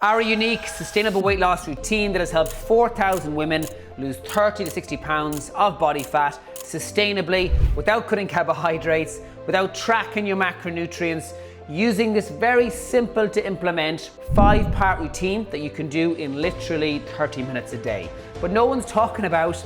Our unique sustainable weight loss routine that has helped 4,000 women lose 30 to 60 pounds of body fat sustainably without cutting carbohydrates, without tracking your macronutrients, using this very simple to implement 5-part routine that you can do in literally 30 minutes a day. But no one's talking about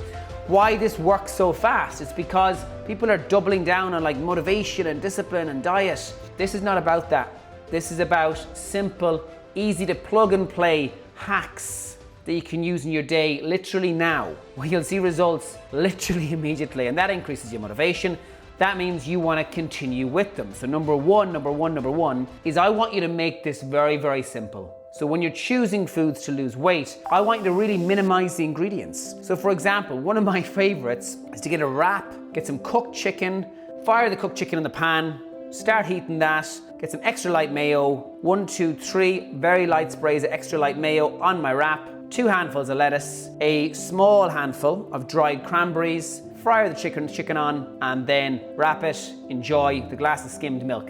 why this works so fast. It's because people are doubling down on like motivation and discipline and diet. This is not about that. This is about simple, easy to plug and play hacks that you can use in your day literally now, where you'll see results literally immediately, and that increases your motivation. That means you want to continue with them. So number one is I want you to make this very, very simple. So when you're choosing foods to lose weight, I want you to really minimize the ingredients. So for example, one of my favorites is to get a wrap, get some cooked chicken, fire the cooked chicken in the pan, start heating that, get some extra light mayo, 1, 2, 3 very light sprays of extra light mayo on my wrap, 2 handfuls of lettuce, a small handful of dried cranberries, fry the chicken on, and then wrap it, enjoy the glass of skimmed milk.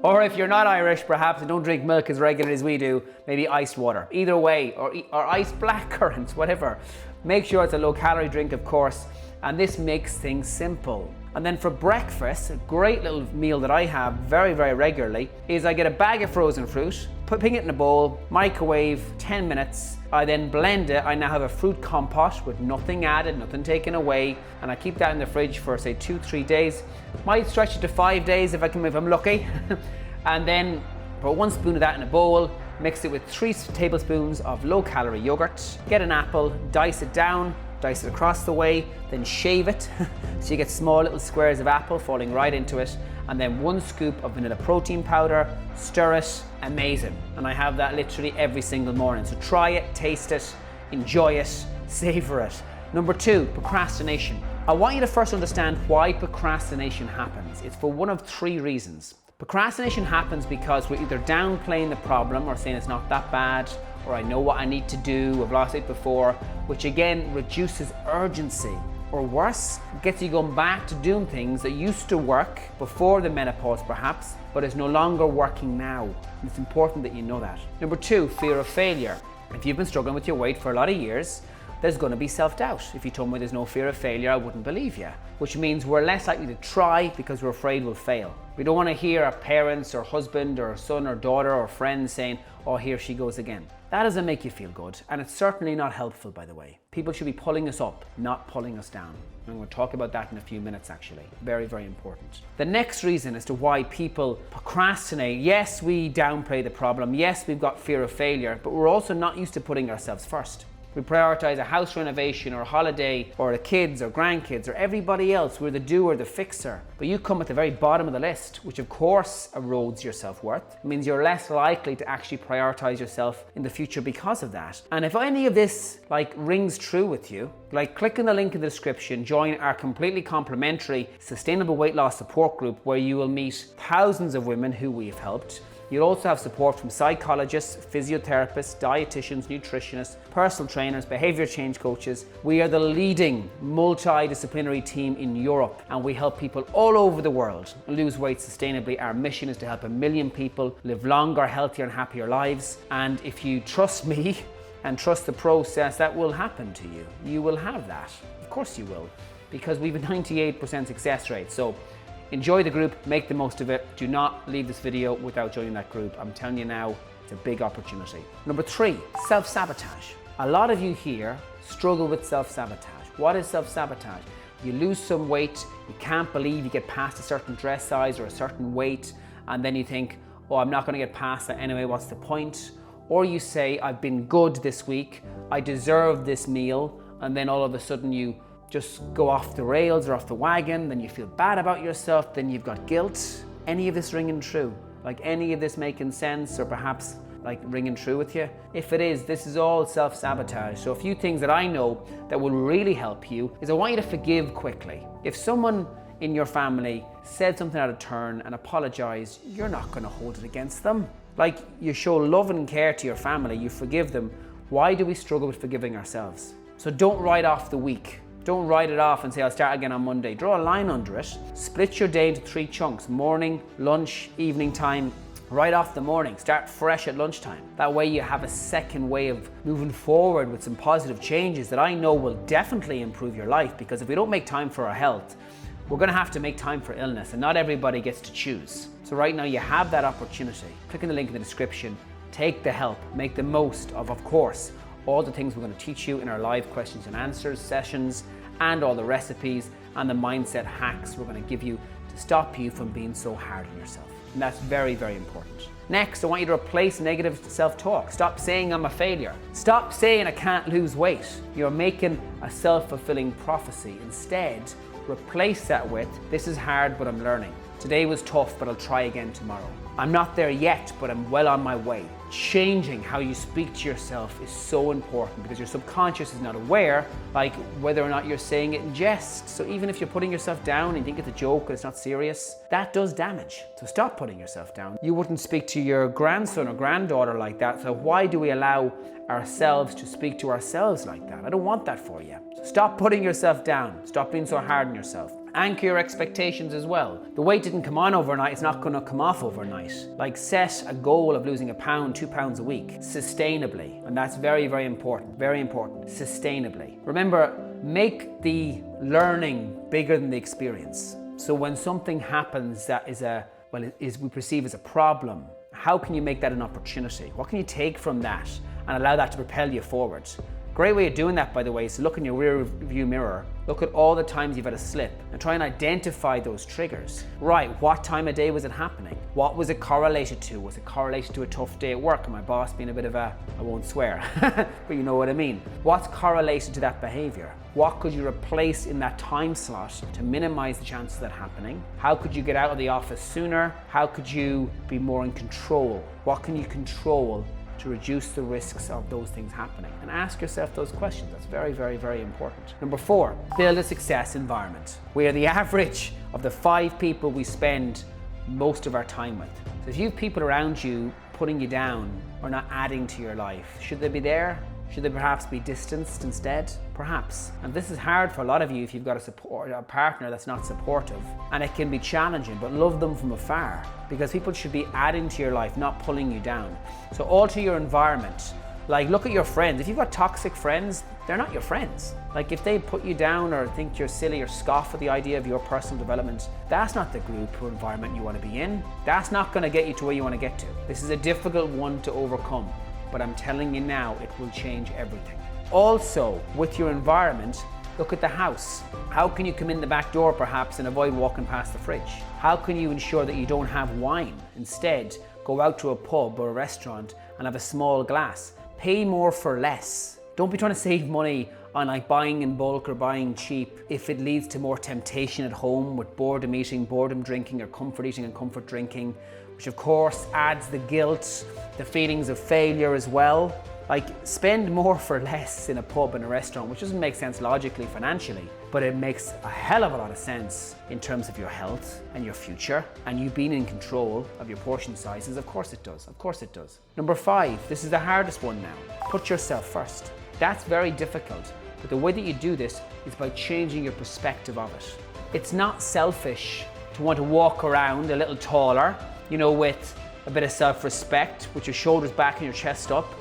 Or if you're not Irish, perhaps, and don't drink milk as regularly as we do, maybe iced water. Either way, or iced blackcurrant, whatever. Make sure it's a low-calorie drink, of course, and this makes things simple. And then for breakfast, a great little meal that I have very, very regularly is I get a bag of frozen fruit, putting it in a bowl, microwave 10 minutes. I then blend it. I now have a fruit compote with nothing added, nothing taken away, and I keep that in the fridge for say 2-3 days. Might stretch it to 5 days if I'm lucky. And then put 1 spoon of that in a bowl, mix it with 3 tablespoons of low-calorie yogurt. Get an apple, dice it down, dice it across the way, then shave it so you get small little squares of apple falling right into it, and then 1 scoop of vanilla protein powder, stir it, amazing. And I have that literally every single morning. So try it, taste it, enjoy it, savor it. Number 2, procrastination. I want you to first understand why procrastination happens. It's for one of 3 reasons. Procrastination happens because we're either downplaying the problem or saying it's not that bad, or I know what I need to do, I've lost it before, which again reduces urgency. Or worse, gets you going back to doing things that used to work before the menopause perhaps, but is no longer working now. And it's important that you know that. Number 2, fear of failure. If you've been struggling with your weight for a lot of years, there's going to be self-doubt. If you told me there's no fear of failure, I wouldn't believe you. Which means we're less likely to try because we're afraid we'll fail. We don't want to hear our parents or husband or son or daughter or friends saying, oh, here she goes again. That doesn't make you feel good, and it's certainly not helpful, by the way. People should be pulling us up, not pulling us down. I'm going to talk about that in a few minutes, actually. Very, very important. The next reason as to why people procrastinate, yes, we downplay the problem, yes, we've got fear of failure, but we're also not used to putting ourselves first. We prioritize a house renovation or a holiday or the kids or grandkids or everybody else. We're the doer, the fixer. But you come at the very bottom of the list, which of course erodes your self-worth. It means you're less likely to actually prioritize yourself in the future because of that. And if any of this rings true with you, click on the link in the description, join our completely complimentary sustainable weight loss support group where you will meet thousands of women who we've helped. You'll also have support from psychologists, physiotherapists, dietitians, nutritionists, personal trainers, behavior change coaches. We are the leading multidisciplinary team in Europe, and we help people all over the world lose weight sustainably. Our mission is to help 1 million people live longer, healthier and happier lives. And if you trust me and trust the process, that will happen to you. You will have that. Of course you will, because we have a 98% success rate. So enjoy the group, make the most of it. Do not leave this video without joining that group. I'm telling you now, it's a big opportunity. Number 3, self-sabotage. A lot of you here struggle with self-sabotage. What is self-sabotage? You lose some weight, you can't believe you get past a certain dress size or a certain weight, and then you think, oh, I'm not gonna get past that anyway, what's the point? Or you say, I've been good this week, I deserve this meal, and then all of a sudden you just go off the rails or off the wagon, then you feel bad about yourself, then you've got guilt. Any of this ringing true? Any of this making sense or perhaps ringing true with you? If it is, this is all self-sabotage. So a few things that I know that will really help you is I want you to forgive quickly. If someone in your family said something out of turn and apologized, you're not going to hold it against them. You show love and care to your family, you forgive them. Why do we struggle with forgiving ourselves? So don't write off the week. Don't write it off and say, I'll start again on Monday. Draw a line under it. Split your day into 3 chunks: morning, lunch, evening time, right off the morning. Start fresh at lunchtime. That way you have a second way of moving forward with some positive changes that I know will definitely improve your life, because if we don't make time for our health, we're going to have to make time for illness, and not everybody gets to choose. So right now you have that opportunity. Click on the link in the description, take the help, make the most of course, all the things we're going to teach you in our live questions and answers sessions, and all the recipes and the mindset hacks we're going to give you to stop you from being so hard on yourself. And that's very, very important. Next, I want you to replace negative self-talk. Stop saying I'm a failure. Stop saying I can't lose weight. You're making a self-fulfilling prophecy. Instead, replace that with, this is hard, but I'm learning. Today was tough, but I'll try again tomorrow. I'm not there yet, but I'm well on my way. Changing how you speak to yourself is so important, because your subconscious is not aware, like whether or not you're saying it in jest. So even if you're putting yourself down and you think it's a joke and it's not serious, that does damage. So stop putting yourself down. You wouldn't speak to your grandson or granddaughter like that, so why do we allow ourselves to speak to ourselves like that? I don't want that for you. So stop putting yourself down. Stop being so hard on yourself. Anchor your expectations as well. The weight didn't come on overnight, it's not going to come off overnight. Like, set a goal of losing 1 pound, 2 pounds a week, sustainably. And that's very, very important. Very important. Sustainably. Remember, make the learning bigger than the experience. So when something happens that is we perceive as a problem, how can you make that an opportunity? What can you take from that and allow that to propel you forward? Great way of doing that, by the way, is to look in your rear view mirror, look at all the times you've had a slip and try and identify those triggers. Right, what time of day was it happening? What was it correlated to? Was it correlated to a tough day at work and my boss being a bit of a, I won't swear, but you know what I mean. What's correlated to that behavior? What could you replace in that time slot to minimize the chances of that happening? How could you get out of the office sooner? How could you be more in control? What can you control to reduce the risks of those things happening? And ask yourself those questions. That's very, very, very important. Number 4, build a success environment. We are the average of the 5 people we spend most of our time with. So if you have people around you putting you down or not adding to your life, should they be there? Should they perhaps be distanced instead? Perhaps. And this is hard for a lot of you if you've got a partner that's not supportive, and it can be challenging, but love them from afar, because people should be adding to your life, not pulling you down. So alter your environment. Like, look at your friends. If you've got toxic friends, they're not your friends. Like, if they put you down or think you're silly or scoff at the idea of your personal development, that's not the group or environment you want to be in. That's not going to get you to where you want to get to. This is a difficult one to overcome, but I'm telling you now, it will change everything. Also, with your environment, look at the house. How can you come in the back door perhaps and avoid walking past the fridge? How can you ensure that you don't have wine? Instead, go out to a pub or a restaurant and have a small glass. Pay more for less. Don't be trying to save money on like buying in bulk or buying cheap if it leads to more temptation at home with boredom eating, boredom drinking, or comfort eating and comfort drinking, which of course adds the guilt, the feelings of failure as well. Like, spend more for less in a pub and a restaurant, which doesn't make sense logically, financially, but it makes a hell of a lot of sense in terms of your health and your future and you being in control of your portion sizes. Of course it does. Of course it does. Number 5, this is the hardest one now. Put yourself first. That's very difficult, but the way that you do this is by changing your perspective of it. It's not selfish to want to walk around a little taller, you know, with a bit of self-respect, with your shoulders back and your chest up.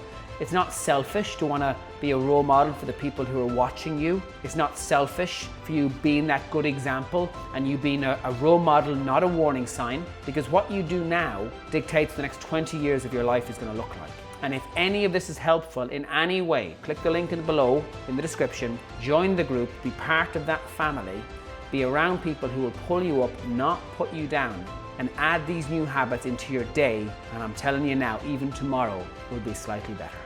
It's not selfish to want to be a role model for the people who are watching you. It's not selfish for you being that good example and you being a role model, not a warning sign, because what you do now dictates the next 20 years of your life is going to look like. And if any of this is helpful in any way, click the link below in the description, join the group, be part of that family, be around people who will pull you up, not put you down, and add these new habits into your day. And I'm telling you now, even tomorrow will be slightly better.